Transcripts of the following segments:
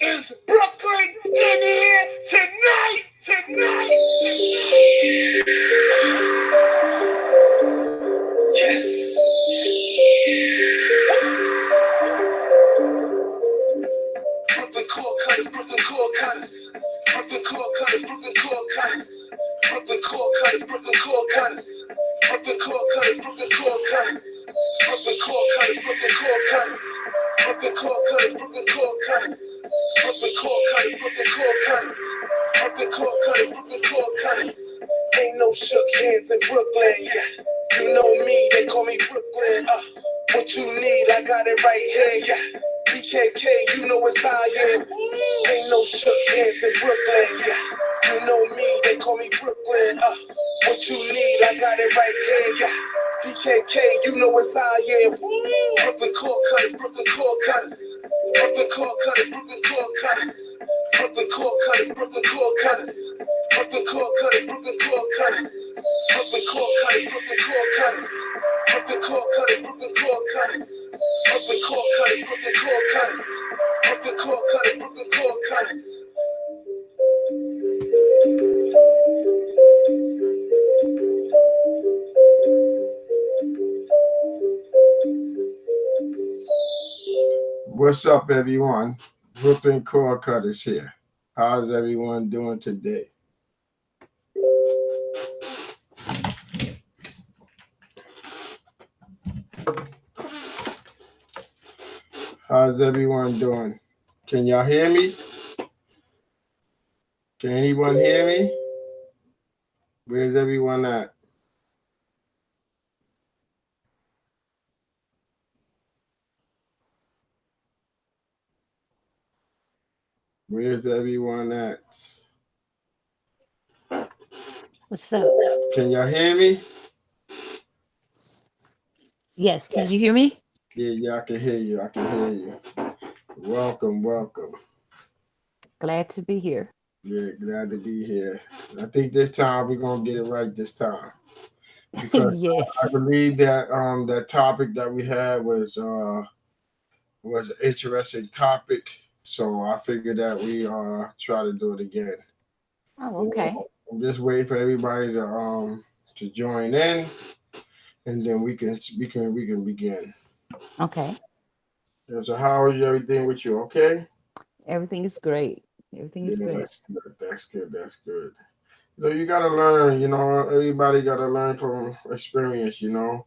Is Brooklyn in here tonight? Yes. Brooklyn core cutters, Brooklyn core cutters. Brooklyn core cutters, Brooklyn core cutters. Brooklyn core cutters, Brooklyn core cutters. Brooklyn core cutters, Brooklyn core cutters. Brooklyn core cutters, Brooklyn core cutters. Brooklyn core cutters, Brooklyn core cutters. Brooklyn core cutters, Brooklyn core cutters. Brooklyn core cutters, Brooklyn core cutters. Ain't no shook hands in Brooklyn. Yeah. You know me, they call me Brooklyn. What you need, I got it right here. Yeah. BKK, you know it's I am. Ain't no shook hands in Brooklyn. Yeah. You know me, they call me Brooklyn. What you need, I got it right here. Yeah. BKK, you know it's I am. Brooklyn core cutters, Brooklyn core cutters. Brooklyn core cutters, Brooklyn core cutters. Brooklyn core cutters, Brooklyn core cutters. Brooklyn core cutters, Brooklyn core cutters. Brooklyn core cutters, Brooklyn core cutters. Brooklyn core cutters, Brooklyn core cutters. Brooklyn core cutters, Brooklyn core cutters. Brooklyn core cutters, Brooklyn core cutters. What's up, everyone? Brooklyn core cutters here. How's everyone doing today? How's everyone doing? Can y'all hear me? Can anyone hear me? Where's everyone at? Where's everyone at? What's up? Can y'all hear me? Yes, can you hear me? Yeah, I can hear you. I can hear you. Welcome. Glad to be here. Yeah, glad to be here. I think this time we're gonna get it right this time. Because Yes. I believe that that topic that we had was an interesting topic. So I figured that we try to do it again. Oh, okay. I'm just waiting for everybody to join in, and then we can begin. Okay. Yeah, so how is everything with you? Okay. Everything is great. Everything is great. That's good. That's good. So you gotta learn. Everybody gotta learn from experience. You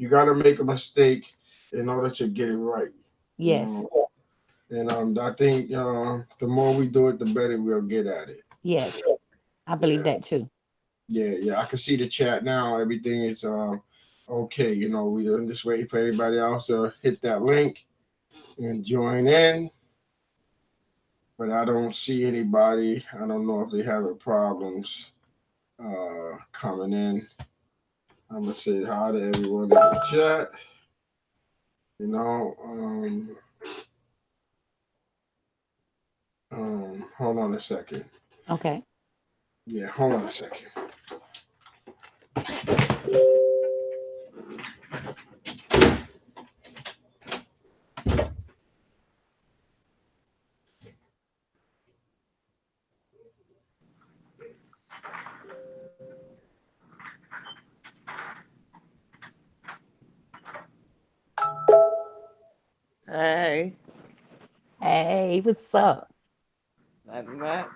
gotta make a mistake in order to get it right. You Yes. know? And I think the more we do it, the better we'll get at it. Yes. I believe that too. Yeah. I can see the chat now. Everything is okay. We're just waiting for everybody else to hit that link and join in. But I don't see anybody. I don't know if they're having problems coming in. I'm gonna say hi to everyone in the chat. Hold on a second. Okay. Yeah, hold on a second. Hey, Hey, what's up? nothing much.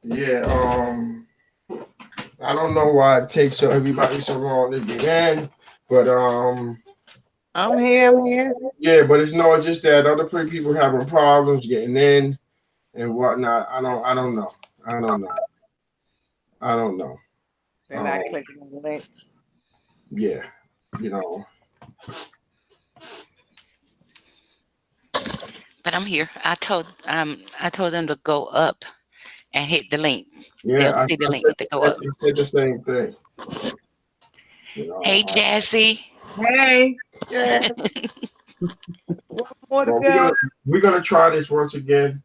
Yeah, I don't know why it takes everybody so long to get in, but I'm here, man. yeah, but it's just that other people having problems getting in and whatnot. I don't know. They're not clicking on the link. Yeah, you know. But I'm here. I told them to go up and hit the link. Yeah, They'll see the link to go I up. said the same thing. Hey, Jazzy. Hey, yeah. One more to Well, go. we're gonna try this once again.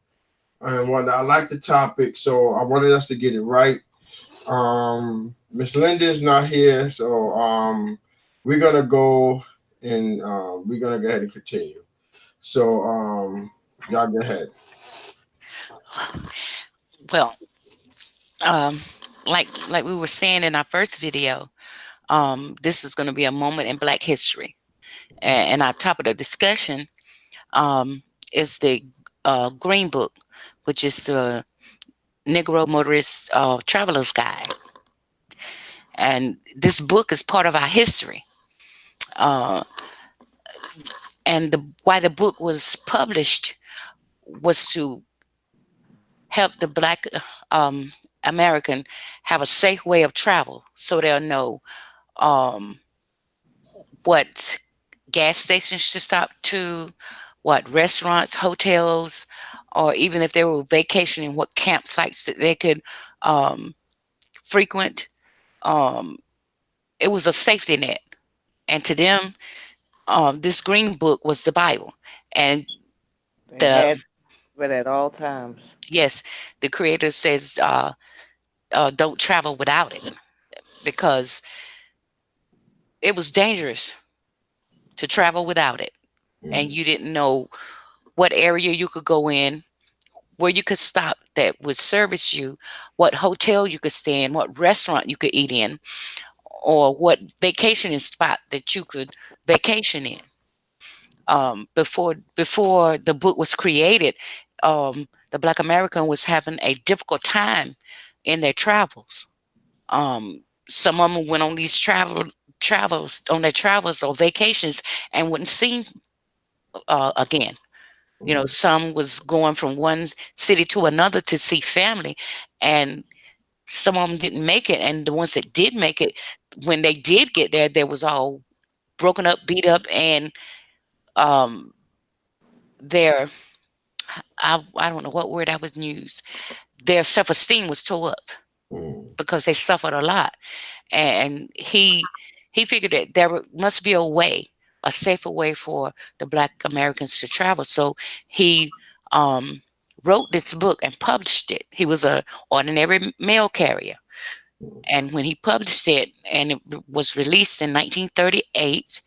And I like the topic, so I wanted us to get it right. Miss Linda is not here, so we're gonna go and we're gonna go ahead and continue. So y'all go ahead. Well, um, like we were saying in our first video, this is going to be a moment in Black history, and our topic of discussion um, is the Green Book, which is the Negro Motorist Traveler's Guide, and this book is part of our history. Uh, and why the book was published was to help the Black American have a safe way of travel, so they'll know um, what gas stations to stop to, what restaurants, hotels, or even if they were vacationing, what campsites that they could um, frequent. Um, it was a safety net, and to them, this Green Book was the Bible. And They the had it at all times. yes, the creator says, don't travel without it because it was dangerous to travel without it, and you didn't know what area you could go in, where you could stop that would service you, what hotel you could stay in, what restaurant you could eat in, or what vacationing spot that you could vacation in. Before the book was created, the Black American was having a difficult time in their travels. Some of them went on these travels on their travels or vacations and wouldn't see again. You know, some was going from one city to another to see family, and some of them didn't make it. And the ones that did make it, when they did get there, they was all broken up, beat up, and um, their I don't know what word I would use. Their self esteem was tore up because they suffered a lot. And he figured that must be a safer way for the Black Americans to travel. So he um, wrote this book and published it. He was a ordinary mail carrier, and when he published it, and it was released in 1938,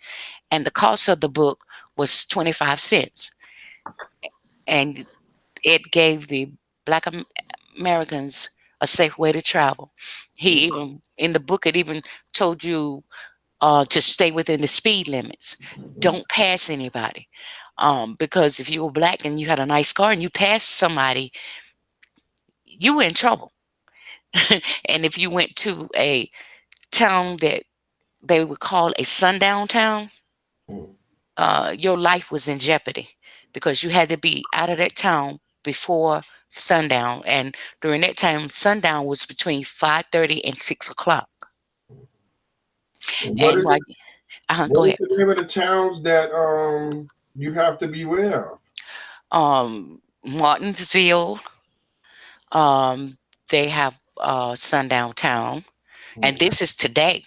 and the cost of the book was 25 cents, and it gave the Black Americans a safe way to travel. He even in the book it even told you to stay within the speed limits. Don't pass anybody. Because if you were Black and you had a nice car and you passed somebody, you were in trouble. And if you went to a town that they would call a sundown town, your life was in jeopardy because you had to be out of that town before sundown. And during that time, sundown was between 5:30 and 6 o'clock. What And is it? go What is ahead. the name of the towns that you have to beware of? Martinsville, they have sundown town, and this is today.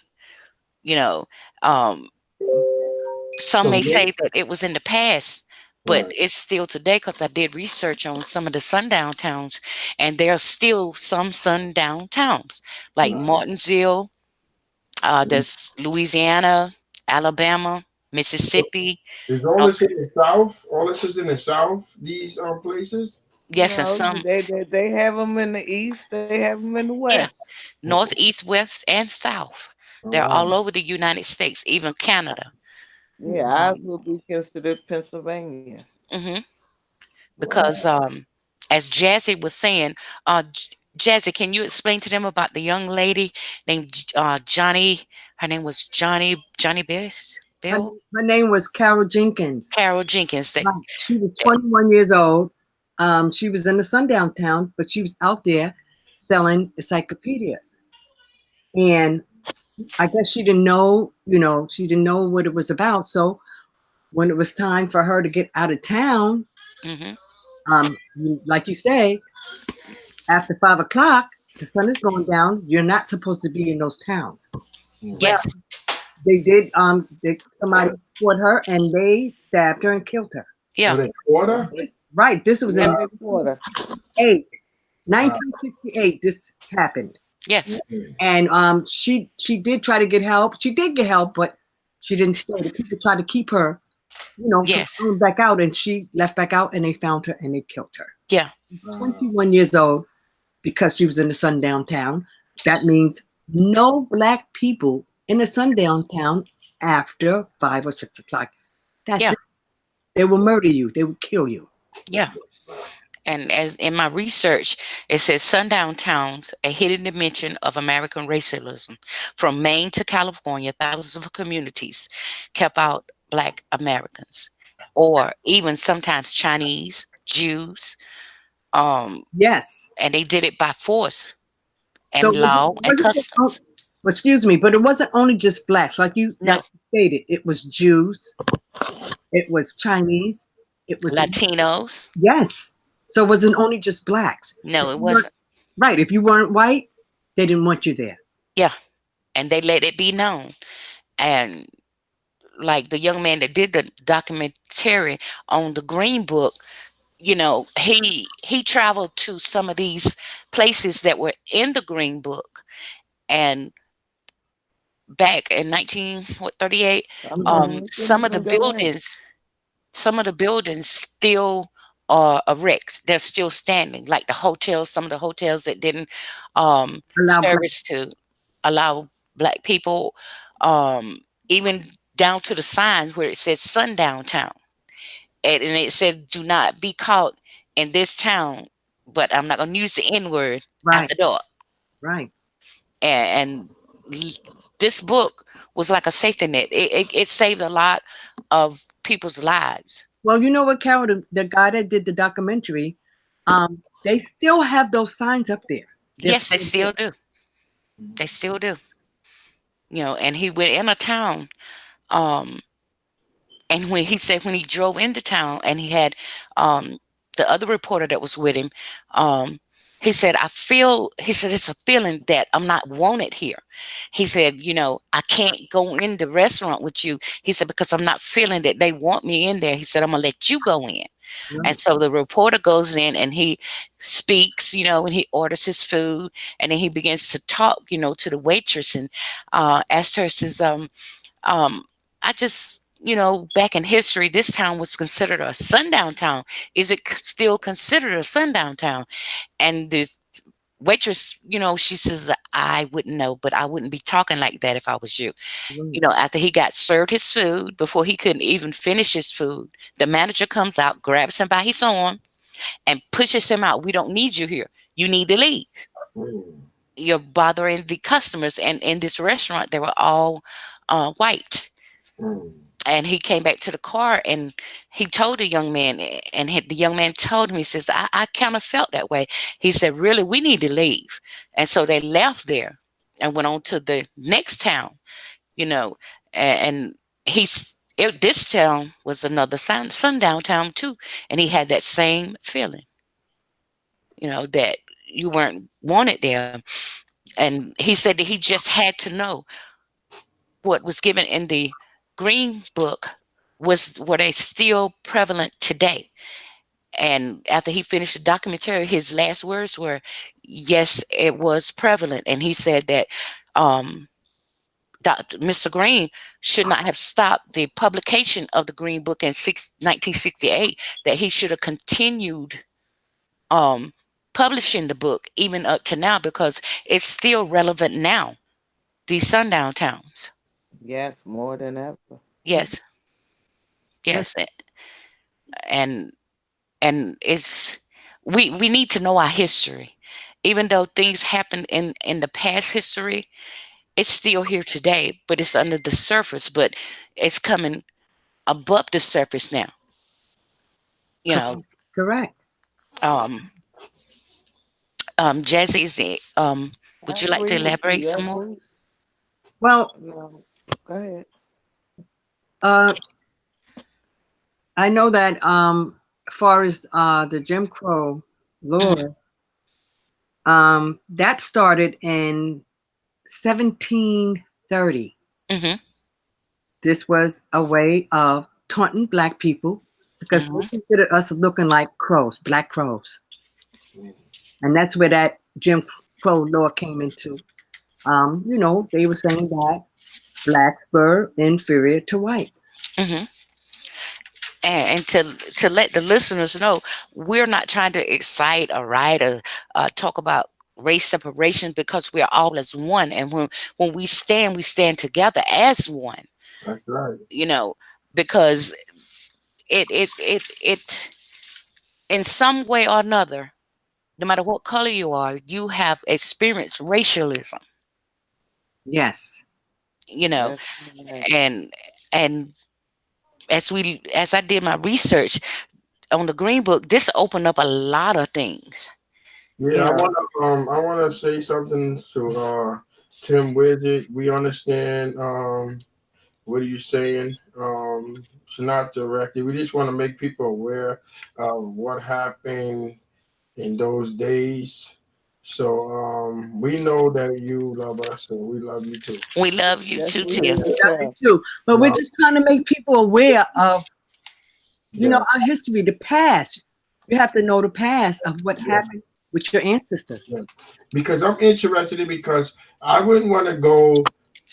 You know, um, some So may say what? that it was in the past, but Right. it's still today because I did research on some of the sundown towns, and there are still some sundown towns like Right. Martinsville. There's Louisiana, Alabama, Mississippi, Is all North. this in the South? All this is in the South. These places. Yes, and No, some. they have them in the east. They have them in the Yeah, west. North, East, West, and South. They're Oh, all over the United States, even Canada. Yeah, ours Um, will be considered Pennsylvania. mhm. Because wow. as Jazzy was saying, Jazzy, can you explain to them about the young lady named Johnny? Her name was Johnny Bill Her name was Carol Jenkins. Carol Jenkins. Right. She was 21 years old. She was in a sundown town, but she was out there selling encyclopedias. And I guess she didn't know, she didn't know what it was about. So when it was time for her to get out of town, Hmm. like you say, after 5 o'clock, the sun is going down. You're not supposed to be in those towns. Well, Yes. they did. Somebody caught her and they stabbed her and killed her. So Yeah. they quarter. Right. This was Yeah, in they quarter. 8, Wow. 1968. This happened. Yes. And she did try to get help. She did get help, but she didn't stay. The people tried to keep her, from Yes. going back out, and she left back out, and they found her and they killed her. Yeah. 21 years old, because she was in the sundown town. That means no black people in the sundown town after 5 or 6 o'clock. That's Yeah. it. They will murder you. They will kill you. Yeah. And as in my research, it says sundown towns, a hidden dimension of American racialism. From Maine to California, thousands of communities kept out Black Americans, or even sometimes Chinese, Jews, um, Yes. and they did it by force So and it law and wasn't just, customs. excuse me, but it wasn't only just blacks, like you No, stated. It was Jews. It was Chinese. It was Latinos. yes. So it wasn't only just blacks. If No, it you weren't- wasn't. right. If you weren't white, they didn't want you there. Yeah, and they let it be known. And like the young man that did the documentary on the Green Book, he traveled to some of these places that were in the Green Book, and back in 1938, Sometimes you some couldn't of the even go in. buildings still are erect. They're still standing, like the hotels. Some of the hotels that didn't Allow black. service to allow Black people, um, even down to the signs where it says sundown town, and it says do not be caught in this town, but I'm not going to use the N word Right. after dark. Right. And this book was like a safety net. It saved a lot of people's lives. Well, you know what, Carol, the guy that did the documentary, they still have those signs up there. They're Yes, they still still there. do. They still do. And he went in a town, um, and when he said when he drove into town and he had the other reporter that was with him, he said, he said, it's a feeling that I'm not wanted here. He said, I can't go in the restaurant with you. He said, because I'm not feeling that they want me in there. He said, I'm going to let you go in. Right. And so the reporter goes in and he speaks, and he orders his food, and then he begins to talk, to the waitress, and asked her, says, I just, back in history, this town was considered a sundown town. Is it still considered a sundown town? And the waitress, she says, I wouldn't know, but I wouldn't be talking like that if I was you. After he got served his food, before he couldn't even finish his food, the manager comes out, grabs him by his arm, and pushes him out. We don't need you here. You need to leave. You're bothering the customers. And in this restaurant, they were all white. And he came back to the car and he told the young man, and the young man told him, he says, I kind of felt that way. He said, really, we need to leave. And so they left there and went on to the next town, and this town was another sundown town too. And he had that same feeling, that you weren't wanted there. And he said that he just had to know what was given in the Green Book were they still prevalent today. And after he finished the documentary, his last words were, yes, it was prevalent. And he said that Mr. Green should not have stopped the publication of the Green Book in 1968, that he should have continued publishing the book even up to now, because it's still relevant now, these sundown towns. Yes, more than ever. Yes. Yes. And it's we need to know our history. Even though things happened in the past history, it's still here today, but it's under the surface, but it's coming above the surface now. Correct. Jazzy, would I you like to agree with you. elaborate Yes, some more? Well, no. Go ahead. I know that as far as the Jim Crow laws, that started in 1730. Mm-hmm. This was a way of taunting black people because they considered us looking like crows, black crows. And that's where that Jim Crow law came into, you know, they were saying that blacks were inferior to whites. Hmm. And to let the listeners know, we're not trying to excite or write or talk about race separation, because we're all as one. And when we stand together as one. That's right. You know, because it in some way or another, no matter what color you are, you have experienced racialism. Yes. You know, That's right. and as I did my research on the Green Book, this opened up a lot of things. Yeah, You know, I wanna say something to Tim Widget. We understand what are you saying? It's not directly. We just want to make people aware of what happened in those days. So we know that you love us, and we love you too. we love you Yes, too, we Tim. do. Love you too. But we're Well, just trying to make people aware of, you know, yeah, our history, the past. You have to know the past of what yeah, happened with your ancestors. yeah. Because I'm interested in because I wouldn't want to go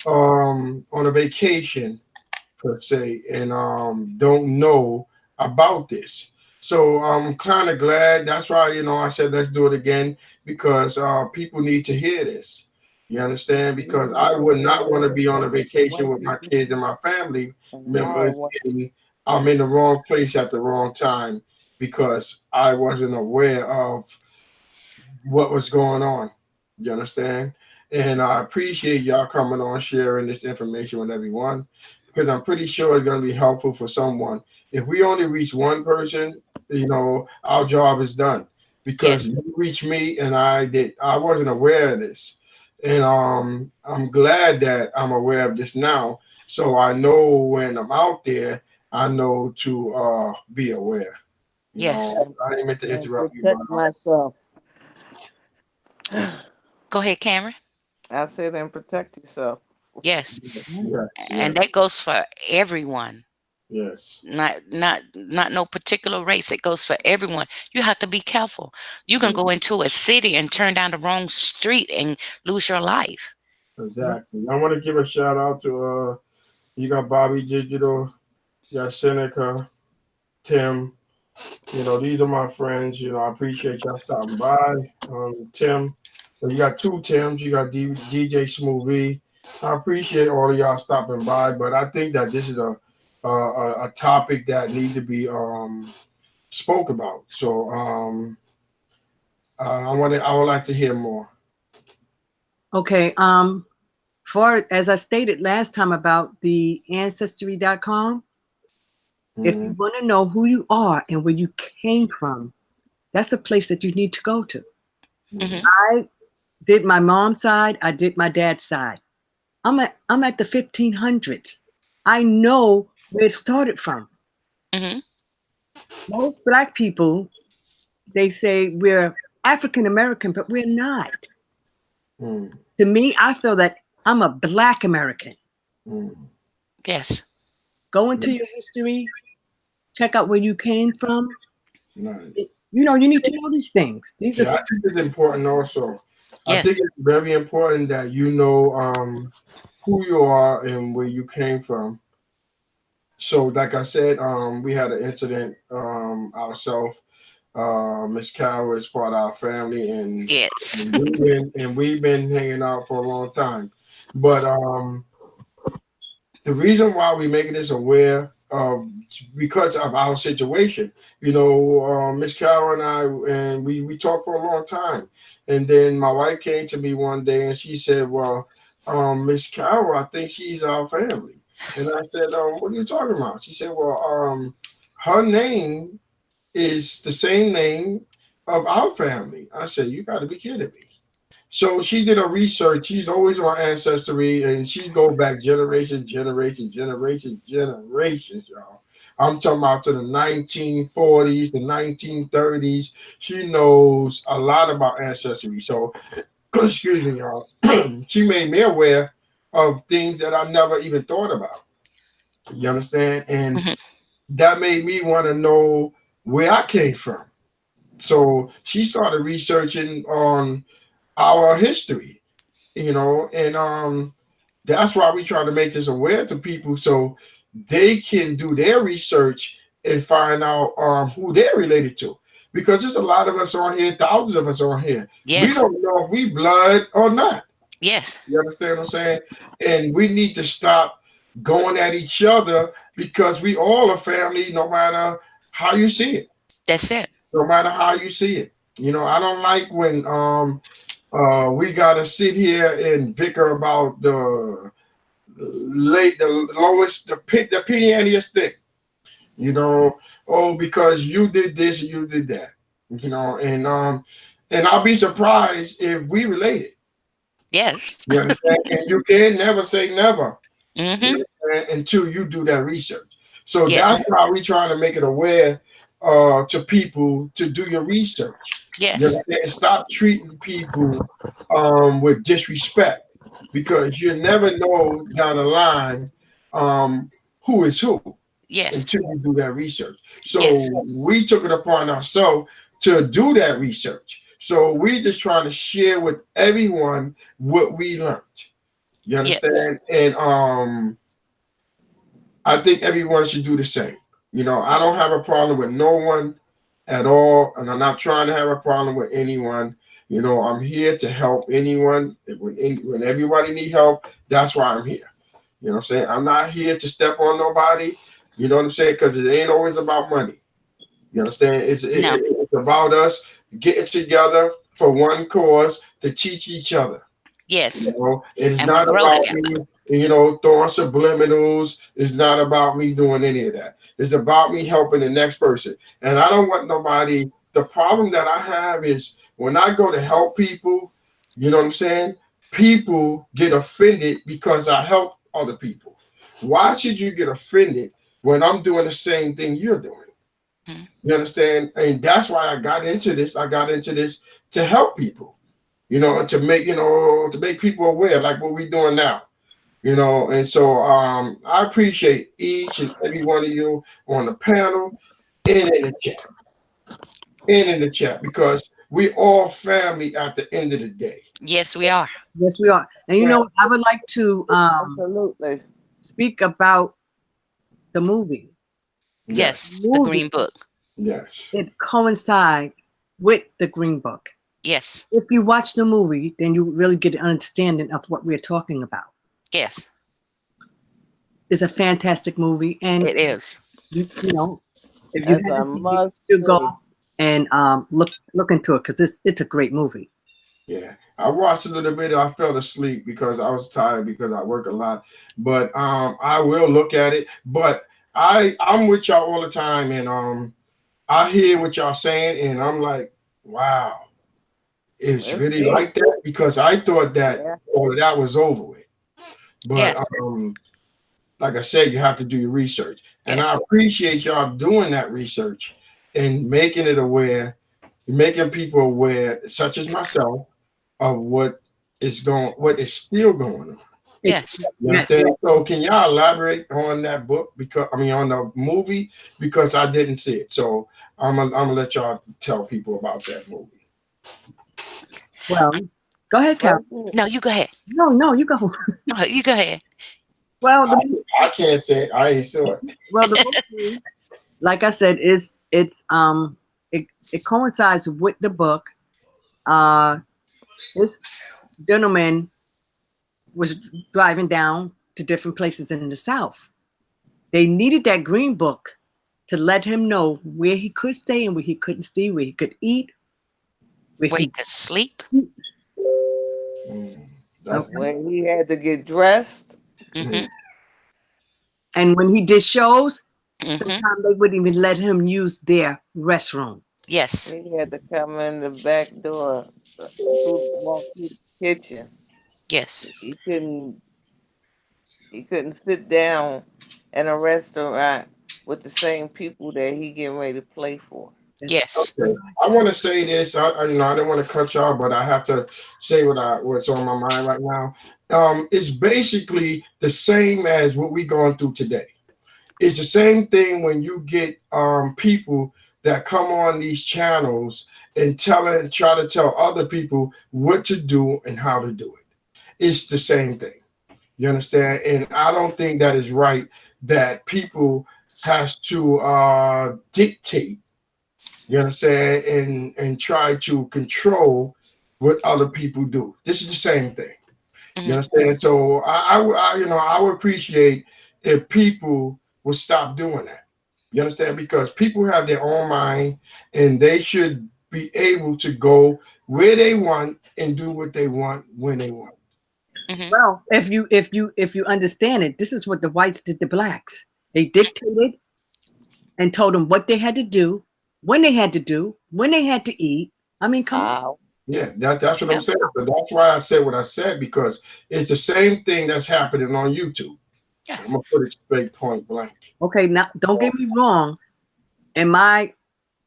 on a vacation per se and don't know about this. So I'm kind of glad. That's why I said let's do it again because people need to hear this. You understand? Because I would not want to be on a vacation with my kids and my family And members, now, and I'm in the wrong place at the wrong time because I wasn't aware of what was going on. You understand? And I appreciate y'all coming on, sharing this information with everyone, because I'm pretty sure it's going to be helpful for someone. If we only reach one person, our job is done. Yes, Because you reached me, and I wasn't aware of this, and I'm glad that I'm aware of this now, so I know when I'm out there, I know to be aware. yes. I didn't mean to and interrupt you, protect but myself. Go ahead, Cameron. I said, and protect yourself. Yes, yeah, yeah, and that goes for everyone. yes. Not no particular race. It goes for everyone. You have to be careful. You can Yeah, go into a city and turn down the wrong street and lose your life. exactly. I want to give a shout out to you got Bobby Digital, you got Seneca, Tim. These are my friends. I appreciate y'all stopping by. Tim, you got two Tims. You got DJ Smoothie. I appreciate all of y'all stopping by, but I think that this is a topic that needs to be spoke about. So I would like to hear more. Okay. For as I stated last time about the ancestry.com, if you Mhm. want to know who you are and where you came from, that's a place that you need to go to. Hmm. I did my mom's side, I did my dad's side. I'm at the 1500s. I know where it started from. Hmm. Most black people, they say we're African American, but we're not. Mm, To me, I feel that I'm a black American. mm. Yes. Go into your history, check out where you came from. Nice. You need to know these things. These Yeah, I are think it's important also. I Yes. think it's very important that you know who you are and where you came from. So, like I said, we had an incident ourselves. Miss Carol is part of our family, and Yes. we've been hanging out for a long time. But the reason why we making this aware because of our situation. Miss Carol and I, and we talked for a long time, and then my wife came to me one day and she said, "Well, Miss Carol, I think she's our family." And I said, "What are you talking about?" She said, "Well, her name is the same name of our family." I said, "You got to be kidding me." So she did a research. She's always on Ancestry, and she go back generations, generations, generations, generations, y'all. I'm talking about to the 1940s, the 1930s. She knows a lot about Ancestry. So, excuse me, y'all. She made me aware of things that I never even thought about. You understand? And Hmm. that made me want to know where I came from. So she started researching on our history, and that's why we try to make this aware to people so they can do their research and find out who they're related to. Because there's a lot of us on here, thousands of us on here. We Yes. don't know if we blood or not. Yes. You understand what I'm saying? And we need to stop going at each other because we all are family, no matter how you see it. That's it. No matter how you see it. I don't like when we gotta sit here and bicker about the lowest, the penniest thing. Because you did this and you did that. And I'll be surprised if we related. Yes. You understand? And you can never say never Mm-hmm. until you do that research. So Yes. that's how we trying to make it aware to people to do your research. Yes. You understand? And stop treating people with disrespect, because you never know down the line who is who Yes. until you do that research. So Yes. we took it upon ourselves to do that research. So we just trying to share with everyone what we learned. You understand? And I think everyone should do the same. I don't have a problem with no one at all, and I'm not trying to have a problem with anyone. I'm here to help anyone. When everybody need help, that's why I'm here. You know what I'm saying? I'm not here to step on nobody. You know what I'm saying? Because it ain't always about money. You understand? It's about us getting together for one cause to teach each other. Yes. It's And not we grow about together. me, throwing subliminals. It's not about me doing any of that. It's about me helping the next person. And I don't want nobody. The problem that I have is when I go to help people, you know what I'm saying? People get offended because I help other people. Why should you get offended when I'm doing the same thing you're doing? Mm-hmm. You understand? And that's why I got into this. I got into this to help people. To make people aware, like what we're doing now. And so I appreciate each and every one of you on the panel and in the chat, because we all family at the end of the day. Yes, we are. Yes, we are. And I would like to Absolutely. speak about the movie. Yes. The Movie. Green Book. Yes. It coincides with the Green Book. Yes. If you watch the movie, then you really get an understanding of what we're talking about. Yes. It's a fantastic movie, and It is. if you That's a haven't, must you go see. and look into it, because it's a great movie. Yeah, I watched a little bit. I fell asleep because I was tired because I work a lot. But I will look at it. But I'm with y'all all the time, and I hear what y'all saying, and I'm like, wow, it's really like that, because I thought that all of that was over with. But Yes. like I said, you have to do your research, and I appreciate y'all doing that research and making it aware, making people aware, such as myself, of what is still going on. Yes. You understand? So can y'all elaborate on that book, because on the movie, because I didn't see it. So I'm gonna let y'all tell people about that movie. Well, go ahead, Carol. No, you go ahead. No, you go. No, you go ahead. Well, I can't say it. I ain't saw it. well, the movie, like I said, it coincides with the book. This gentleman was driving down to different places in the South. They needed that Green Book to let him know where he could stay and where he couldn't stay, where he could eat, Where he could sleep. That's When he had to get dressed. Mm-hmm. And when he did shows, Mm-hmm. sometimes they wouldn't even let him use their restroom. Yes. He had to come in the back door, walk through the kitchen. Yes. He couldn't sit down in a restaurant with the same people that he getting ready to play for. Yes. okay. I want to say this. I didn't want to cut y'all, but I have to say what's on my mind right now. It's basically the same as what we going through today. It's the same thing when you get people that come on these channels and try to tell other people what to do and how to do it. It's the same thing. You understand? And I don't think that is right that people has to dictate, you understand, and try to control what other people do. This is the same thing. You understand? So I would appreciate if people would stop doing that. You understand? Because people have their own mind and they should be able to go where they want and do what they want when they want. Well, if you understand it, this is what the whites did to blacks. They dictated and told them what they had to do, when they had to do, when they had to eat. I mean, come on. Yeah, that's what I'm saying. So that's why I said what I said, because it's the same thing that's happening on YouTube. Yeah. I'm gonna put it straight point blank. Okay, now don't get me wrong. In my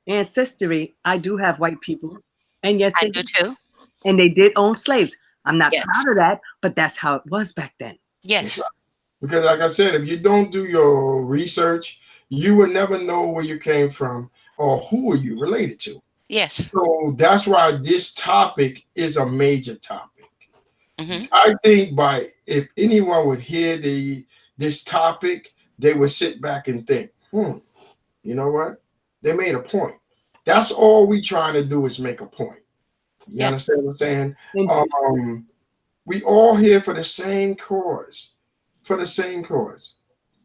ancestry, I do have white people, and yes, I they do too. and they did own slaves. I'm not Yes. proud of that, but that's how it was back then. Yes. Because like I said, if you don't do your research, you will never know where you came from or who are you related to. Yes. So that's why this topic is a major topic. Mm-hmm. I think if anyone would hear this topic, they would sit back and think, you know what? They made a point. That's all we trying to do is make a point. You understand what I'm saying? We all here for the same cause. For the same cause.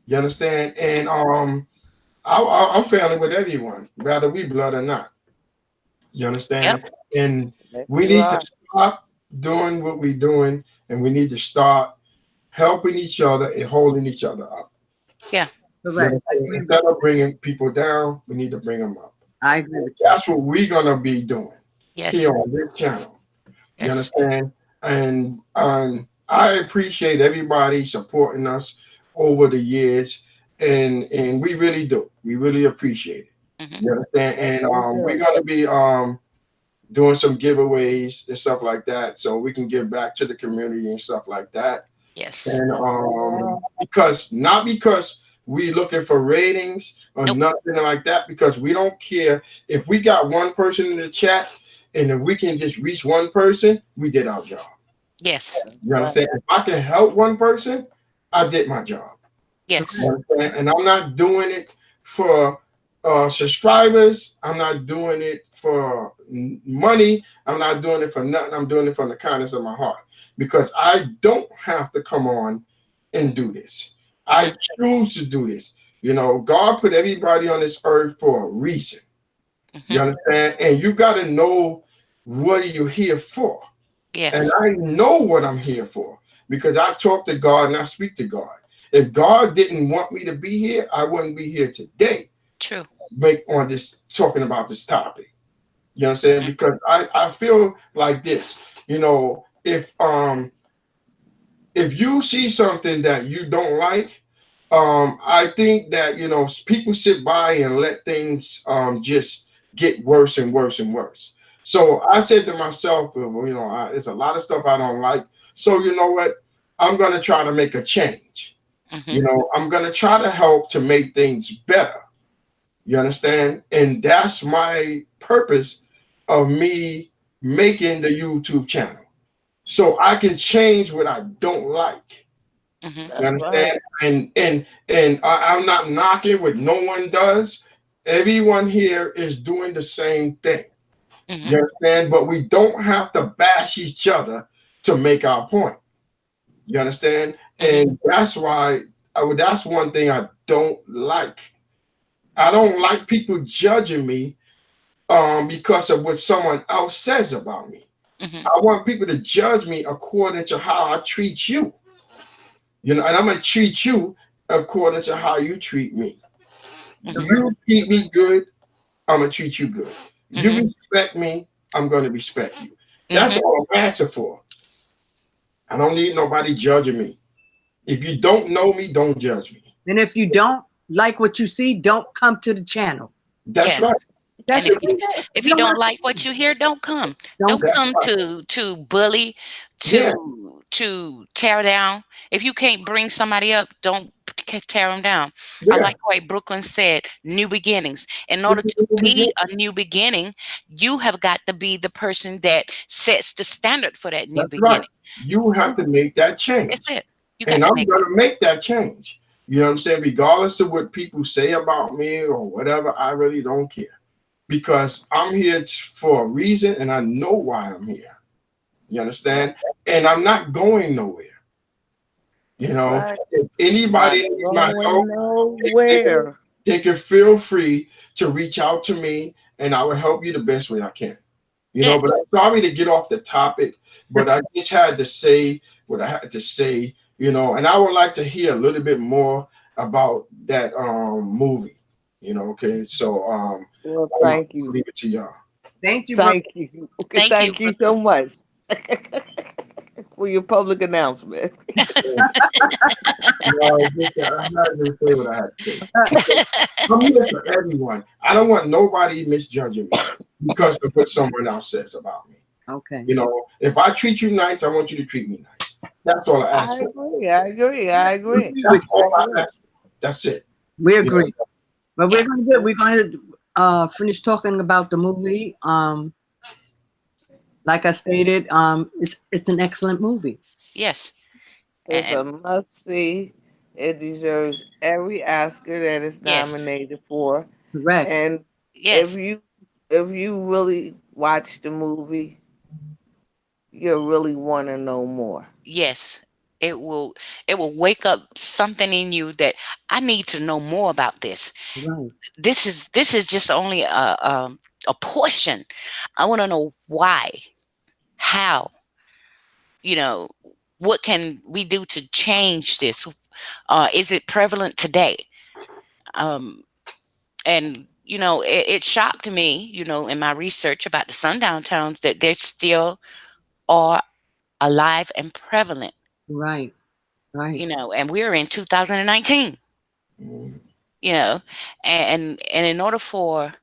You understand? And I'm family with everyone, whether we blood or not. You understand? Yep. And we need to stop doing what we're doing, and we need to start helping each other and holding each other up. Yeah. Correct. Instead of bringing people down, we need to bring them up. I agree with you. That's what we're gonna be doing here on this channel. You understand? And I appreciate everybody supporting us over the years, and we really do. We really appreciate it. You understand? And we're gonna be doing some giveaways and stuff like that, so we can give back to the community and stuff like that. Yes. And not because we looking for ratings or nothing like that, because we don't care if we got one person in the chat, and if we can just reach one person, we did our job. Yes. You understand? If I can help one person, I did my job. Yes. You understand? And I'm not doing it for subscribers. I'm not doing it for money. I'm not doing it for nothing. I'm doing it from the kindness of my heart, because I don't have to come on and do this. I choose to do this. You know, God put everybody on this earth for a reason. You understand? And you got to know what you're here for. Yes. And I know what I'm here for, because I talk to God and I speak to God. If God didn't want me to be here, I wouldn't be here today. True. Talking about this topic. You know what I'm saying? Because I feel like this, you know, if you see something that you don't like, I think that, you know, people sit by and let things just get worse and worse and worse. So I said to myself, you know, there's a lot of stuff I don't like. So you know what? I'm going to try to make a change. You know, I'm going to try to help to make things better. You understand? And that's my purpose of me making the YouTube channel. So I can change what I don't like. You understand? And I'm not knocking what no one does. Everyone here is doing the same thing. You understand? But we don't have to bash each other to make our point. You understand? And that's why that's one thing I don't like. I don't like people judging me because of what someone else says about me. I want people to judge me according to how I treat you. You know, and I'm gonna treat you according to how you treat me. If you treat me good, I'm gonna treat you good. You respect me, I'm gonna respect you. That's all I'm asking for. I don't need nobody judging me. If you don't know me, don't judge me. And if you don't like what you see, don't come to the channel. That's right. That's And if you don't like what you hear, don't come. Don't come to bully, to tear down. If you can't bring somebody up, don't tear them down. I Yeah. like the way Brooklyn said, new beginnings. In order to be a new beginning, you have got to be the person that sets the standard for that new That's right. beginning. You have to make that That's change. it. You got And to I'm make going it. to make that change. You know what I'm saying? Regardless of what people say about me or whatever, I really don't care. Because I'm here for a reason and I know why I'm here. You understand? And I'm not going nowhere. You know, Right. if Not anybody needs my help, going they nowhere. can feel free to reach out to me and I will help you the best way I can. You know, Yes. but I'm sorry to get off the topic, but I just had to say what I had to say, you know, and I would like to hear a little bit more about that movie, you know, okay. So Well, I'll thank you. leave it to y'all. Thank you, bro. Thank you. Okay, Thank you, thank you so Brooklyn. much for your public announcement. No, I'm not going to say what I had to say. I'm here for everyone. I don't want nobody misjudging me because of what someone else says about me. Okay. You know, if I treat you nice, I want you to treat me nice. That's all I ask I for. agree. I agree. I agree. That's I all I agree. ask for. That's it. We You know, agree. But Yeah. we're gonna finish talking about the movie. Like I stated, it's an excellent movie. Yes. It's And a must see. It deserves every Oscar that it's yes. nominated for. Correct. And if Yes. you if you really watch the movie, you'll really want to know more. Yes. It will wake up something in you that I need to know more about this. Right. This is just only a portion. I want to know why, how, you know, what can we do to change this? Is it prevalent today? Um, and it shocked me, in my research about the sundown towns that they still are alive and prevalent. Right. Right. And we're in 2019. mm, You know, and in order for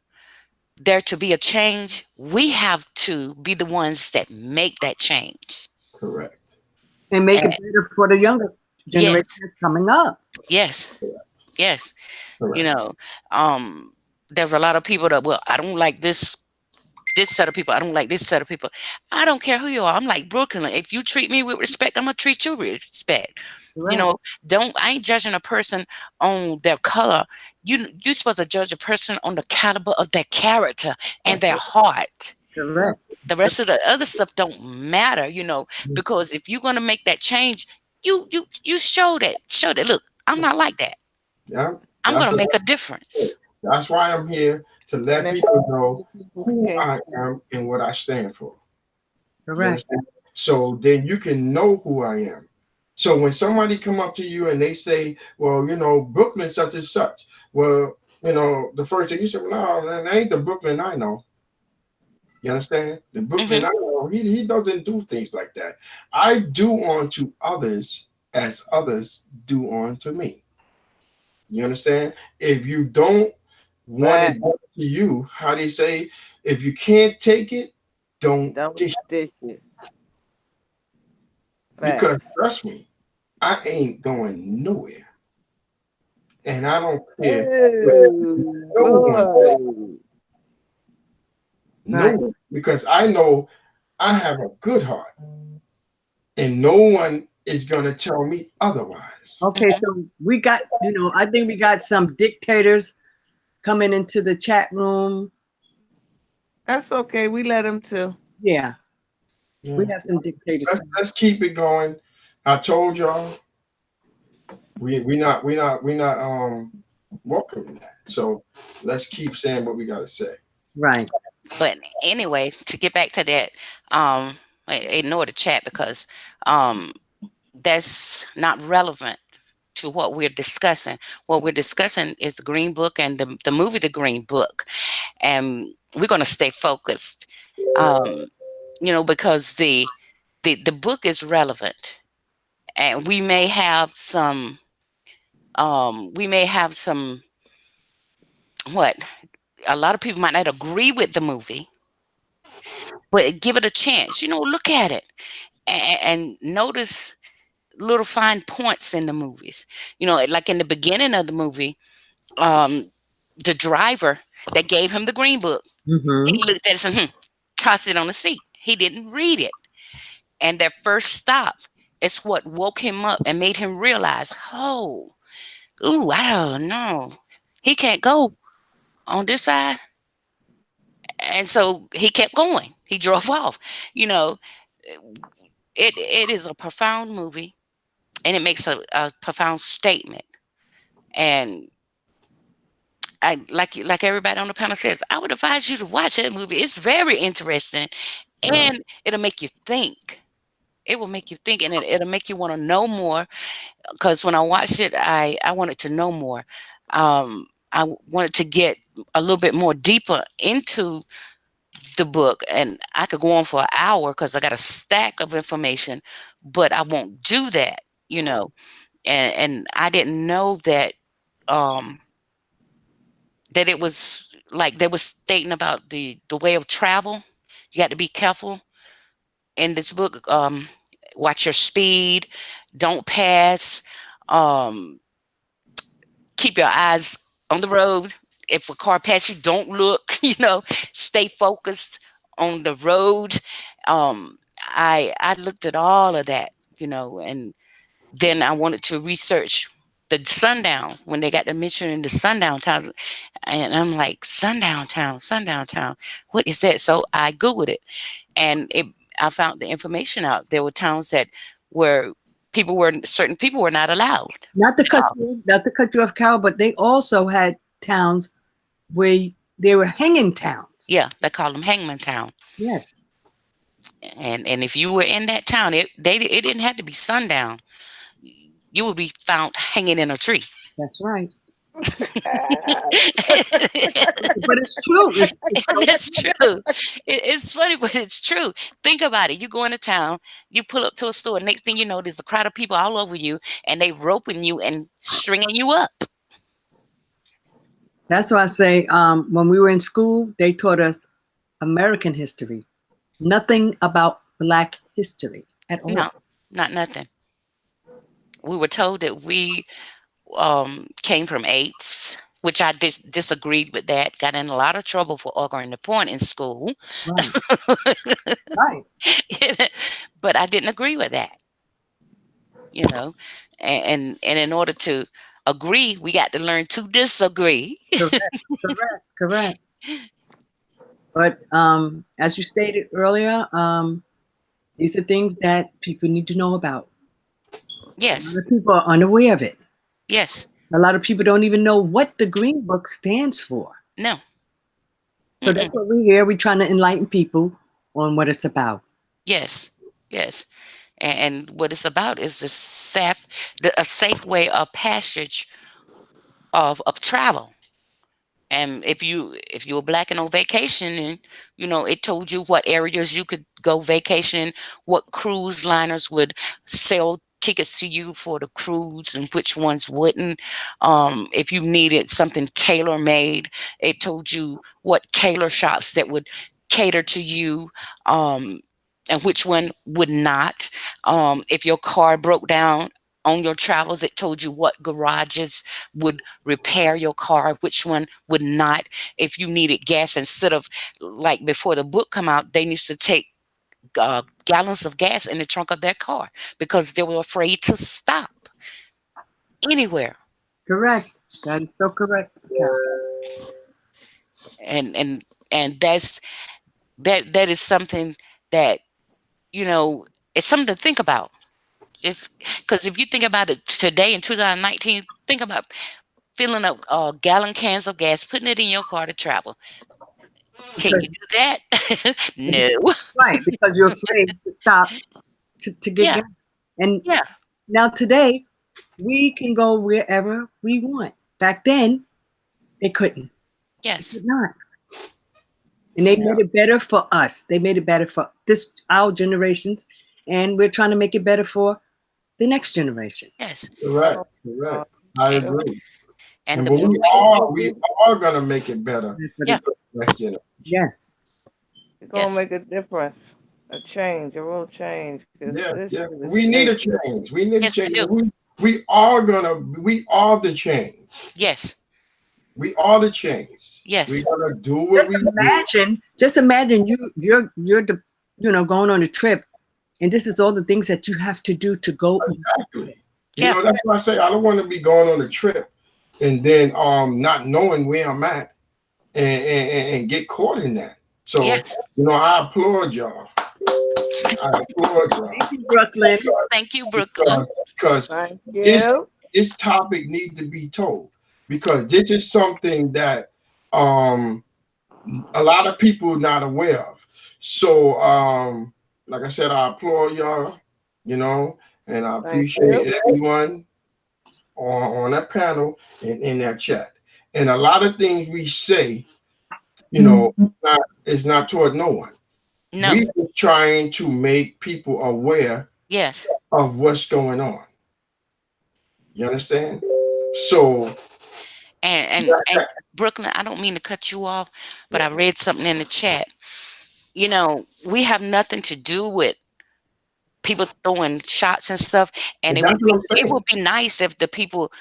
there to be a change, we have to be the ones that make that change. correct. And make it And better for the younger generation yes, that's coming up. yes, yes. You Correct. know, um, there's a lot of people that, well, I don't like this set of people. I don't like this set of people. I don't care who you are. I'm like Brooklyn. If you treat me with respect, I'm gonna treat you with respect. You Correct. know, don't I ain't judging a person on their color. You're supposed to judge a person on the caliber of their character and their heart. Correct. The rest of the other stuff don't matter, because if you're gonna make that change, you show that. Look, I'm not like that. Yeah. I'm That's gonna what make a difference. that's why I'm here to And let if people know people who can I am and what I stand for. You Correct. understand? So then you can know who I am. So when somebody come up to you and they say, well, Brooklyn such and such, well, the first thing you say, well, no, that ain't the Brooklyn I know. You understand? The Brooklyn Hmm. I know, he doesn't do things like that. I do unto others as others do unto me. You understand? If you don't want back, it done to you, how they say, if you can't take it, don't don't dish it. dish it. Because Facts. trust me, I ain't going nowhere. And I don't care what Oh no one, boy. no Right. one, because I know I have a good heart and no one is going to tell me otherwise. Okay, Hmm. so we got, I think we got some dictators coming into the chat room. That's okay. We let them too. Yeah, we Yeah. have some dictators coming. Let's keep it going. I told y'all we not welcoming that. So let's keep saying what we gotta say. Right. But anyway, to get back to that, um, ignore the chat because um, that's not relevant to what we're discussing. What we're discussing is the Green Book and the movie The Green Book, and we're going to stay focused. Because the book is relevant, and we may have some what a lot of people might not agree with the movie, but give it a chance. Look at it and notice. little fine points in the movies. You know, like in the beginning of the movie, um, the driver that gave him the green book, Mm-hmm. he looked at it and said, tossed it on the seat. He didn't read it. And that first stop is what woke him up and made him realize, oh, ooh, I don't know. He can't go on this side. And so he kept going. He drove off. You know, it is a profound movie, and it makes a profound statement. And I like everybody on the panel says, I would advise you to watch that movie. It's very interesting, and it'll make you think. It will make you think, and it'll make you want to know more. Because when I watched it, I wanted to know more. I wanted to get a little bit more deeper into the book, and I could go on for an hour because I got a stack of information, but I won't do that, you know. And I didn't know that um that it was like they was stating about the way of travel. You got to be careful in this book. Watch your speed, don't pass, um keep your eyes on the road. If a car passes you, don't look, you know, stay focused on the road. I looked at all of that, you know, and then I wanted to research the sundown when they got to mentioning the sundown towns. And I'm like, sundown town. What is that? So I Googled it, and I found the information out. There were towns that were certain people were not allowed. Not to cut you off, Carol, but they also had towns where they were hanging towns. Yeah, they call them hangman town. Yes. And if you were in that town, it didn't have to be sundown. You would be found hanging in a tree. That's right. But it's true. it's true. It's funny, but it's true. Think about it. You go into town, you pull up to a store. Next thing you know, there's a crowd of people all over you, and they roping you and stringing you up. That's why I say when we were in school, they taught us American history. Nothing about Black history at all. No, not nothing. We were told that we came from apes, which I disagreed with that. Got in a lot of trouble for arguing the point in school. Right. But I didn't agree with that. You know, and in order to agree, we got to learn to disagree. Correct. But as you stated earlier, these are things that people need to know about. Yes. A lot of people are unaware of it. Yes. A lot of people don't even know what the Green Book stands for. No. So that's what we're here. We're trying to enlighten people on what it's about. Yes. Yes. And what it's about is a safe way of passage of travel. And if you were Black and on vacation, and you know, it told you what areas you could go vacation, what cruise liners would sell tickets to you for the cruise and which ones wouldn't. If you needed something tailor made, it told you what tailor shops that would cater to you, and which one would not. If your car broke down on your travels, it told you what garages would repair your car, which one would not. If you needed gas, instead of like before the book come out, they used to take gallons of gas in the trunk of their car because they were afraid to stop anywhere. Correct. That is so correct. And that is something that, you know, it's something to think about. It's because if you think about it today in 2019, think about filling up gallon cans of gas, putting it in your car to travel. Can you do that? No. Right, because you're afraid to stop to get gas. And now today, we can go wherever we want. Back then, they couldn't. Yes. They could not. And they made it better for us. They made it better for our generations, and we're trying to make it better for the next generation. Yes. Correct. I agree. And we are gonna make it better. Yeah. Next generation. Yes. It's gonna make a difference. A change, a real change, because Yeah, this yeah. shit is We need a stinking. change. We need a Yes, we change. do. We are the change. Yes, We are the change. We yes, gotta do what we do. Just imagine you're the going on a trip, and this is all the things that you have to do to go. Exactly. You yeah, know, that's why I say I don't want to be going on a trip and then not knowing where I'm at and get caught in that. So, yes. I applaud y'all. I applaud y'all. Thank you, Brooklyn. Thank you, Brooklyn. Because Thank this you. this topic needs to be told, because this is something that um a lot of people not aware of. So like I said, I applaud y'all, and I Thank you. appreciate everyone on that panel and in that chat. And a lot of things we say, it's not toward no one. No, We are trying to make people aware yes. of what's going on. You understand? So And Brooklyn, I don't mean to cut you off, but I read something in the chat. We have nothing to do with people throwing shots and stuff, and that's what I'm it saying. would be nice if the people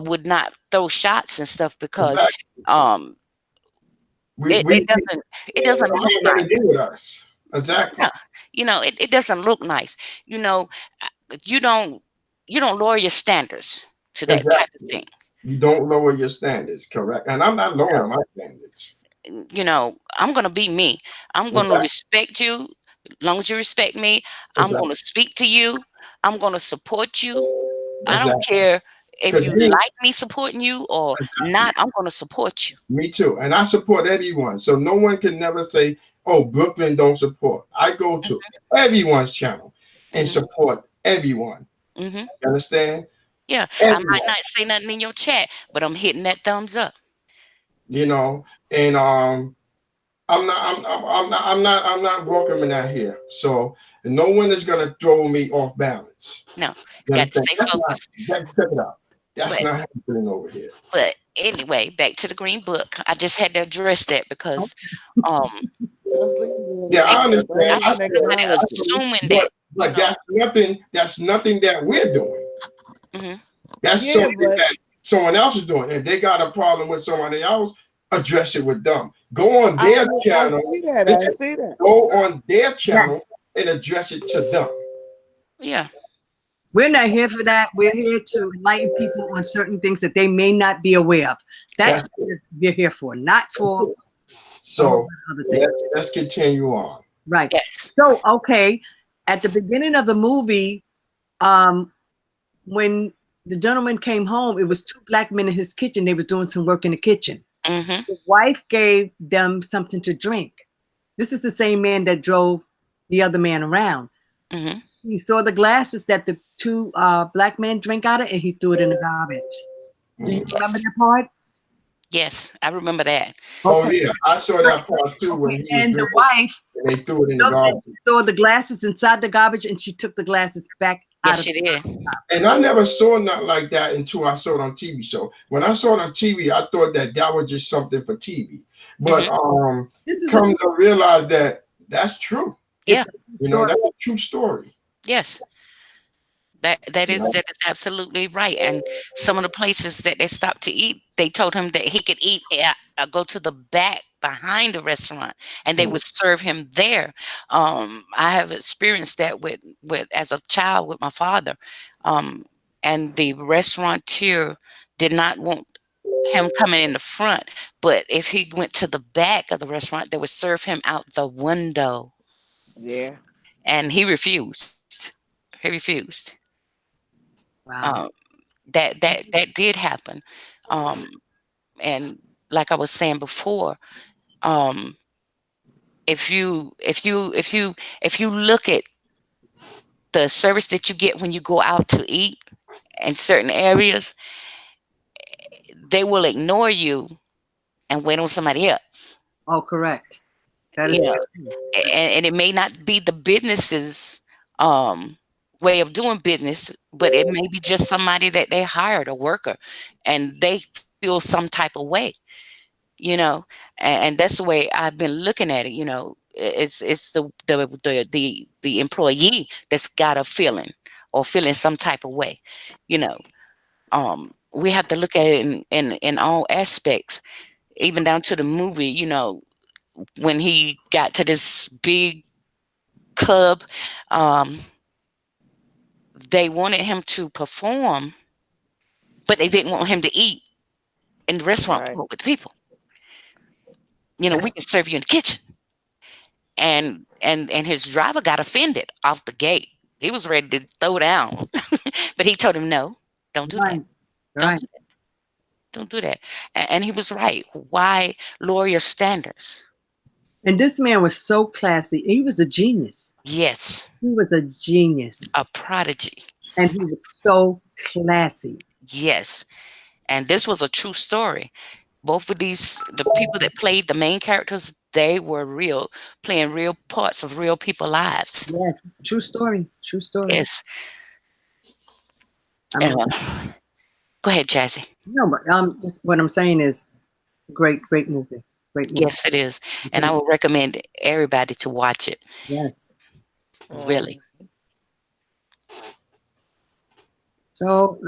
would not throw shots and stuff, because Exactly. um We it doesn't don't look have nothing nice. to do with us. Exactly. Yeah, it doesn't look nice. You know, you don't lower your standards to that type of Exactly. thing. You don't lower your standards, correct? And I'm not lowering my standards. I'm gonna be me. I'm gonna Exactly. respect you. As long as you respect me, I'm Exactly. gonna speak to you. I'm gonna support you. I don't Exactly. care if 'Cause you me, like me supporting you or not. I'm gonna support you. me too. And I support everyone. So no one can never say, oh, Brooklyn don't support. I go to everyone's channel and Hmm. support everyone. Hmm. You understand? Yeah, I might Everyone. not say nothing in your chat, but I'm hitting that thumbs up. You know, and I'm not welcoming that here. So no one is gonna throw me off balance. No, You got to understand? stay That's not focused. check it out. That's But not happening over here. anyway, back to the green book. I just had to address that because um Just leave me Yeah, they, I alone. Don't I understand. even I don't said, make want it nobody on with you. assuming that but that's nothing that we're doing. hmm That's Yeah, something but that someone else is doing. If they got a problem with somebody else, address it with them. Go on their I channel. see that. I Listen, see that. go on their Yeah, channel and address it to them. yeah, we're not here for that. We're here to enlighten people on certain things that they may not be aware of. That's That's what we're here for, not for it. a whole lot So of other things. let's continue on. Right. yes, So, okay, at the beginning of the movie, um, when the gentleman came home, it was two black men in his kitchen. They was doing some work in the kitchen. hmm The wife gave them something to drink. This is the same man that drove the other man around. hmm He saw the glasses that the two black men drank out of, and he threw it in the garbage. Do you Mhm. remember yes, that part? yes. I remember that. Oh Okay. yeah, I saw that part too when Okay. he was And the drinking wife and they threw it in the looked and garbage. saw the glasses inside the garbage, and she took the glasses back Yes, out of she the did. And I never saw nothing like that until I saw it on TV. So when I saw it on TV, I thought that was just something for TV. But Hmm. This is a come to realize that that's true. Yeah, it's a story. That's a true story. yes. That You is know, that is absolutely right. And some of the places that they stopped to eat, they told him that he could eat go to the back behind the restaurant, and they Mm. would serve him there. I have experienced that with as a child with my father, um, and the restaurateur did not want him coming in the front, but if he went to the back of the restaurant, they would serve him out the window, Yeah. and he refused. He refused. Wow. Um, that did happen, um, and like I was saying before, um, if you look at the service that you get when you go out to eat in certain areas, they will ignore you and wait on somebody else. Oh, correct. That You is know, true. and it may not be the business's um, way of doing business, but it may be just somebody that they hired, a worker, and they feel some type of way. you know and that's the way I've been looking at it. it's the employee that's got a feeling or feeling some type of way, you know. We have to look at it in all aspects, even down to the movie, you know, when he got to this big club, um, they wanted him to perform, but they didn't want him to eat in the restaurant Right. with the people. You know, we can serve you in the kitchen. And his driver got offended off the gate. He was ready to throw down, but he told him, "No, don't do that. Right. Don't Right. do that. Don't do that." And he was right. Why lower your standards? And this man was so classy. He was a genius. Yes, He was a genius. a prodigy. And he was so classy. Yes, and this was a true story. Both of the people that played the main characters, they were real, playing real parts of real people lives. Yes. True story. True story. Yes. I mean, Go ahead, Jazzy. no, but just what I'm saying is great, great movie. Great movie. Yes, it is, and I would recommend everybody to watch it. Yes. Really. So,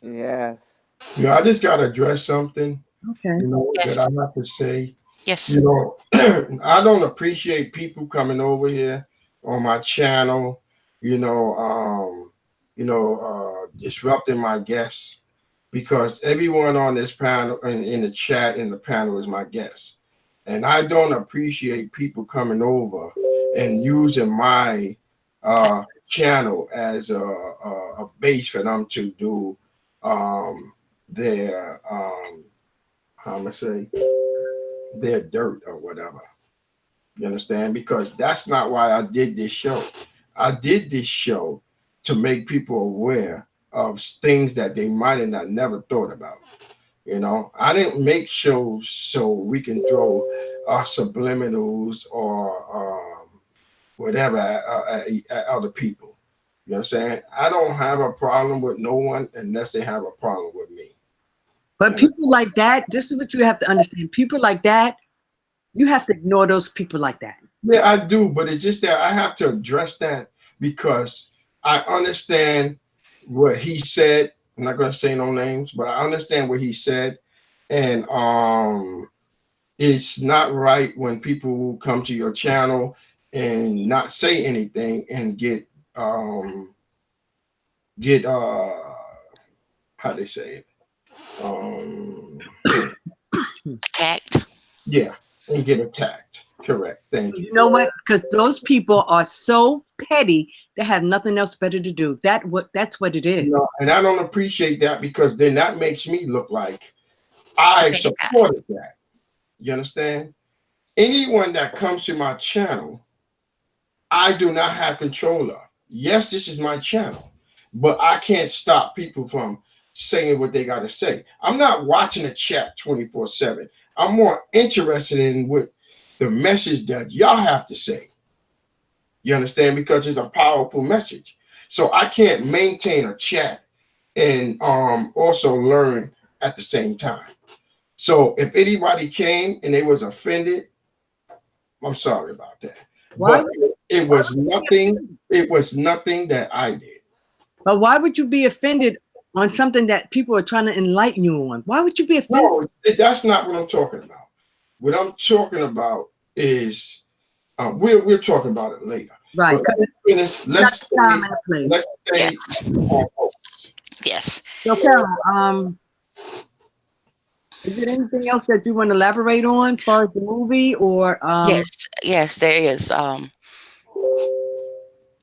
Yes. Yeah, I just gotta address something, okay. you know, Yes. that I have to say. Yes. You know, I don't appreciate people coming over here on my channel, disrupting my guests, because everyone on this panel and in the chat in the panel is my guest. And I don't appreciate people coming over and using my channel as a base for them to do their how am I say their dirt or whatever. You understand? Because that's not why I did this show. I did this show to make people aware of things that they might have not never thought about. You know, I didn't make shows so we can throw subliminals or whatever at other people. You know what I'm saying? I don't have a problem with no one unless they have a problem with me. But people like that, this is what you have to understand. People like that, you have to ignore those people like that. Yeah, I do, but it's just that I have to address that because I understand what he said. I'm not gonna say no names, but I understand what he said, and it's not right when people come to your channel and not say anything and get how they say it Attacked. yeah, and get attacked. Correct. Thank you. You know what? Because those people are so petty, they have nothing else better to do. That's what it is. You know, and I don't appreciate that because then that makes me look like I supported that. You understand? Anyone that comes to my channel, I do not have control of. Yes, this is my channel, but I can't stop people from saying what they got to say. I'm not watching a chat 24/7. I'm more interested in what the message that y'all have to say. You understand? Because it's a powerful message. So I can't maintain a chat and also learn at the same time. So if anybody came and they was offended, I'm sorry about that. Why? But it was nothing. It was nothing that I did. But why would you be offended on something that people are trying to enlighten you on? Why would you be offended? No, that's not what I'm talking about. What I'm talking about is we're talking about it later. Right. Let's stay on focus. Yes. So, Carol, is there anything else that you want to elaborate on as far as the movie or? Yes, there is.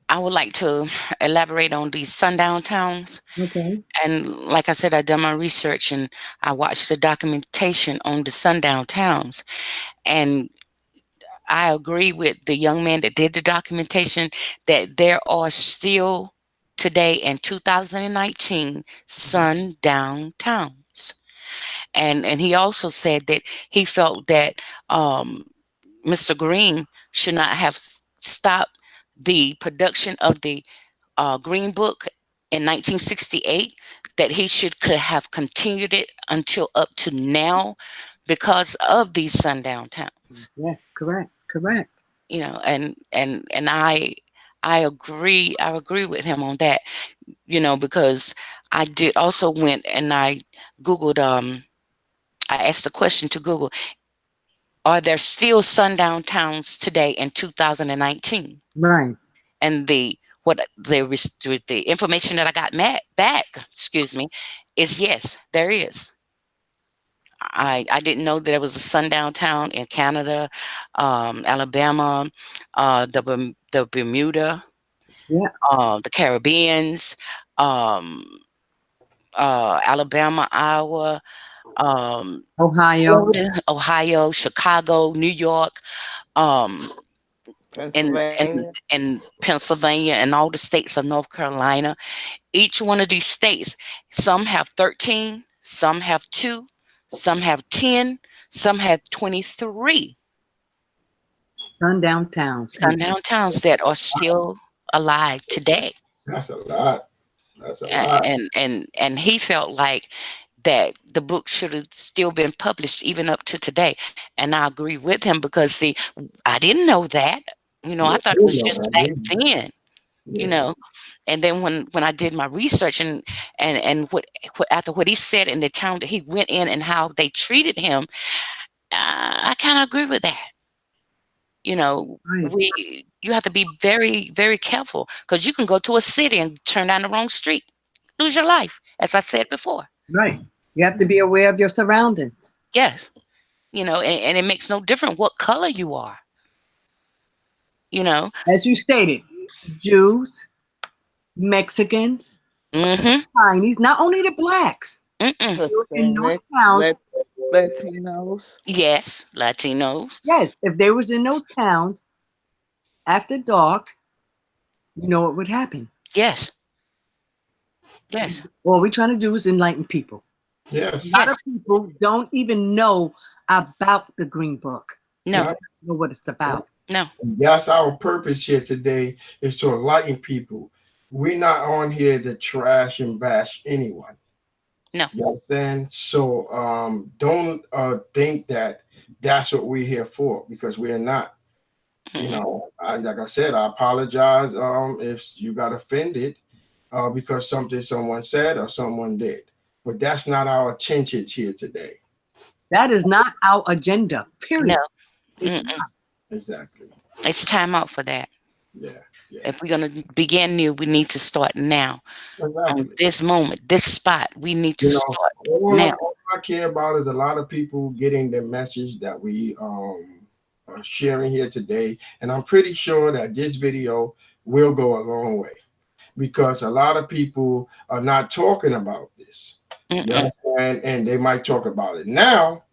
I would like to elaborate on these sundown towns. Okay. And like I said, I done my research and I watched the documentation on the sundown towns. And I agree with the young man that did the documentation that there are still today in 2019 sundown towns. And he also said that he felt that Mr. Green should not have stopped the production of the Green Book in 1968, that he could have continued it until up to now because of these sundown towns. Yes, correct. you know, and I agree with him on that, you know, because I did also went and I Googled, I asked the question to Google, are there still sundown towns today in 2019? Right. And the information that I got back, excuse me, is yes, there is. I didn't know there was a sundown town in Canada, Alabama, the Bermuda, Yeah. the Caribbeans, um, Alabama, Iowa, Ohio. Florida, Ohio, Chicago, New York, um, and Pennsylvania. Pennsylvania, and all the states of North Carolina. Each one of these states, some have 13, some have 2, some have 10, some have 23 Sundown towns. And sundown towns that are still alive today. That's a lot. That's a lot. And he felt like that the book should have still been published even up to today. And I agree with him because see, I didn't know that. You know, I Yeah, thought it you was know just that, back didn't then, you? you Yeah. know. And then when I did my research and what after what he said in the town that he went in and how they treated him, I kind of agree with that. You know, right. you have to be very, very careful because you can go to a city and turn down the wrong street, lose your life, as I said before. Right. You have to be aware of your surroundings. Yes, you know, and it makes no difference what color you are. You know, As you stated, Jews, Mexicans, mm-hmm, Chinese, not only the blacks. mm-mm. In those Hispanic, towns, Latinos. Yes, Latinos. yes, if they was in those towns after dark, you know what would happen. Yes, yes, All we're trying to do is enlighten people. A Yes. lot yes. of people don't even know about the Green Book. They No, Yeah. don't know what it's about. no. That's our purpose here today is to enlighten people. We're not on here to trash and bash anyone. No. You understand? So don't think that that's what we're here for because we're not. You Mm-mm. know, like I said, I apologize if you got offended because something someone said or someone did. But that's not our attention here today. That is not our agenda, No. period. It's Mm-mm. not. Exactly. It's time out for that. Yeah. Yeah. If we're going to begin new, we need to start now. On Exactly. this moment, this spot, we need to You know, start all now. I care about is a lot of people getting the message that we are sharing here today. And I'm pretty sure that this video will go a long way because a lot of people are not talking about this. You Mm-mm. understand? And they might talk about it now,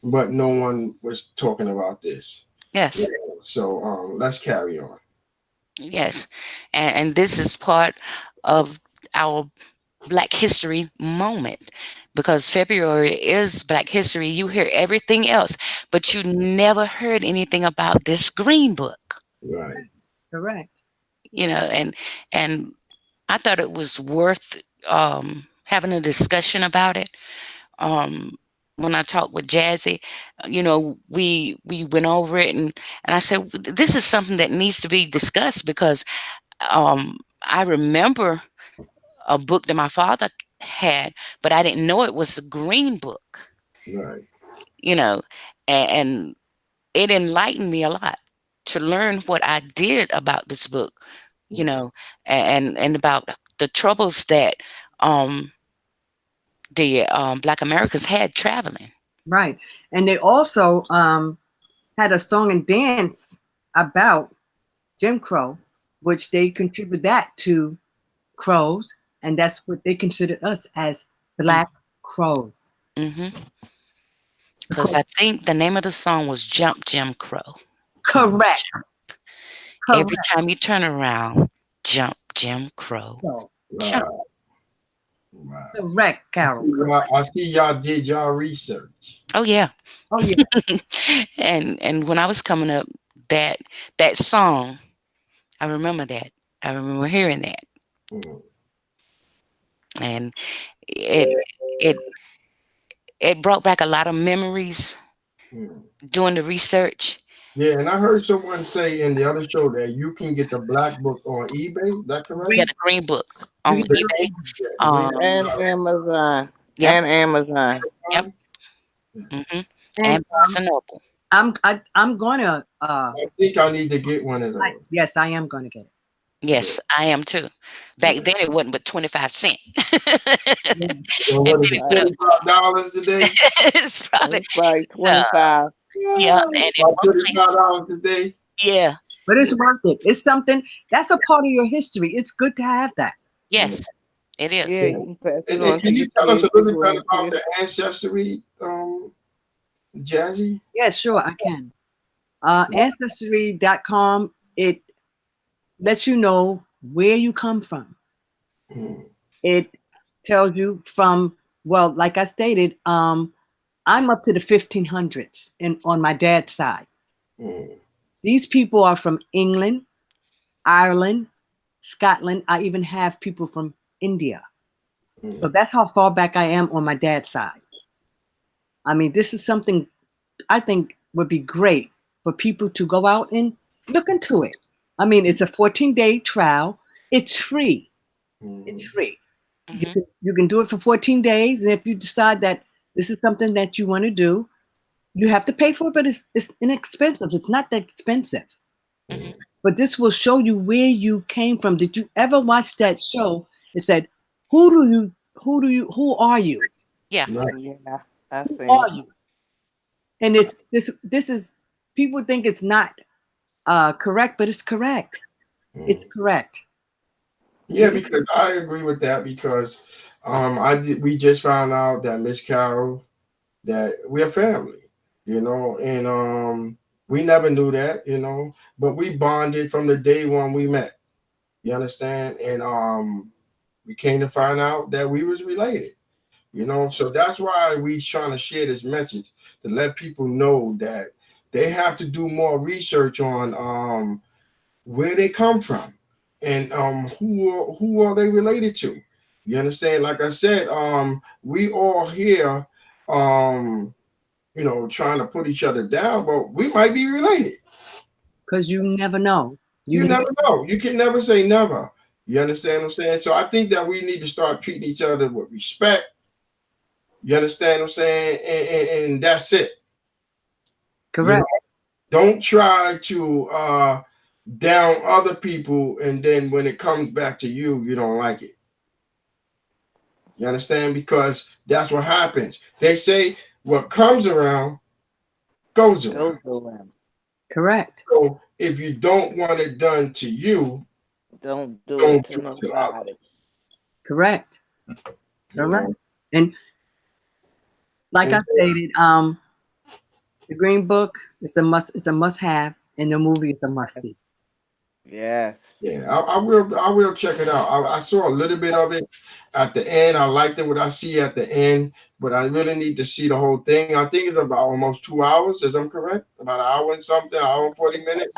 but no one was talking about this. Yes, So let's carry on. yes. And this is part of our Black History moment because February is Black History. You hear everything else, but you never heard anything about this Green Book, Right. Correct. you know, and I thought it was worth having a discussion about it. Um, when I talked with Jazzy, you know, we went over it and I said this is something that needs to be discussed because I remember a book that my father had, but I didn't know it was a Green Book, Right. you know, and it enlightened me a lot to learn what I did about this book, you know, and about the troubles that um, the Black Americans had traveling. Right. And they also had a song and dance about Jim Crow, which they contribute that to crows, and that's what they considered us as Black Crows. Because Because- I think the name of the song was Jump Jim Crow. Correct. Every Correct. time you turn around, jump Jim Crow. So, Jump. Right. correct, Carol. I see y'all did y'all research. Oh yeah. Oh yeah. And when I was coming up, that song, I remember that. I remember hearing that. Mm. And it it it brought back a lot of memories Mm. doing the research. Yeah, and I heard someone say in the other show that you can get the black book on eBay. Is that correct? Yeah, the Green Book You on can get it eBay. Yeah, the Green Um, And Amazon. yep, And Amazon. yep. Book. hmm and And Barnes and Noble. I'm gonna I think I need to get one of those. yes, I am gonna get it. Yes, I am too. Back Yeah. then it wasn't but 25 cents. Yeah. So And what is then it? it went up. $25 today? It's probably It's like uh, 25. yeah, and in About one place, $35 today. yeah, But it's worth it. It's something that's a part of your history. It's good to have that. yes, it is. Yeah, you can pass it And on to can your you tell us kids, a little your bit about grandkids. the ancestry, Jazzy? Yeah, sure, I can. Ancestry.com, it lets you know where you come from. Mm, It tells you from, well, like I stated, I'm up to the 1500s and on my dad's side. mm, These people are from England, Ireland, Scotland. I even have people from India. So mm, that's how far back I am on my dad's side. I mean, this is something I think would be great for people to go out and look into it. I mean, it's a 14-day trial. It's free. It's mm, free. hmm You can do it for 14 days. And if you decide that this is something that you want to do, you have to pay for it, but it's inexpensive. It's not that expensive. hmm mm. But this will show you where you came from. Did you ever watch that show? It said, who are you? Yeah. Right. Yeah, I Who seen are it. you? And this is people think it's not correct, but it's correct. It's Mm. correct. Yeah, because I agree with that because we just found out that Miss Carol that we're family, and we never knew that, but we bonded from the day one we met. You understand? And we came to find out that we was related. So that's why we trying to share this message to let people know that they have to do more research on where they come from and who are they related to. You understand? Like I said, we all here trying to put each other down, but we might be related. Because you never know. You never know. You can never say never. You understand what I'm saying? So I think that we need to start treating each other with respect. You understand what I'm saying? And that's it. Correct. Don't try to down other people, and then when it comes back to you, you don't like it. You understand? Because that's what happens. They say what comes around goes around. Go around. Correct. So if you don't want it done to you, Don't do don't it to do it to others. nobody. Correct. You Correct. know? And like I And- stated, the Green Book is a must have, and the movie is a must see. Yes. Yeah, I will check it out. I saw a little bit of it at the end. I liked it what I see at the end, but I really need to see the whole thing. I think it's about almost 2 hours, is I'm correct? About an hour and something, an hour and 40 minutes.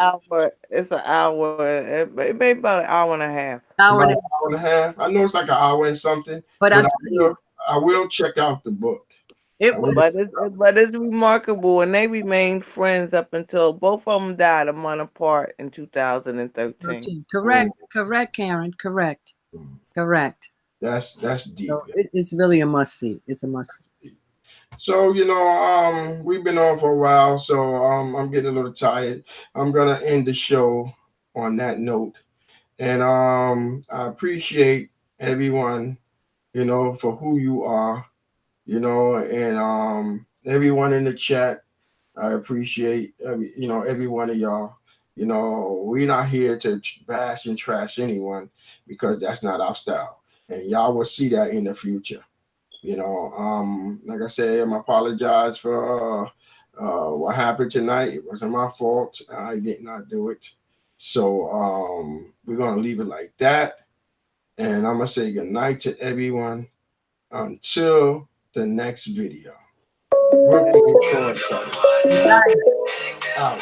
It's an hour. It may be about an hour and a half. Hour About and an hour and a half. I know it's like an hour and something, But but I'm telling you, I will check out the book. it was But it's remarkable, and they remained friends up until both of them died a month apart in 2013. 13. Correct. Correct, Karen. Correct. Mm. Correct. That's deep. So it's really a must see. It's a must see. So we've been on for a while, so I'm getting a little tired. I'm gonna end the show on that note, and I appreciate everyone, for who you are, and everyone in the chat. I appreciate every one of y'all. We're not here to bash and trash anyone because that's not our style, and y'all will see that in the future. Like I said, I apologize for what happened tonight. It wasn't my fault. I did not do it. So we're gonna leave it like that. And I'm gonna say good night to everyone until the next video. Brooklyn Cord Cutters. Out.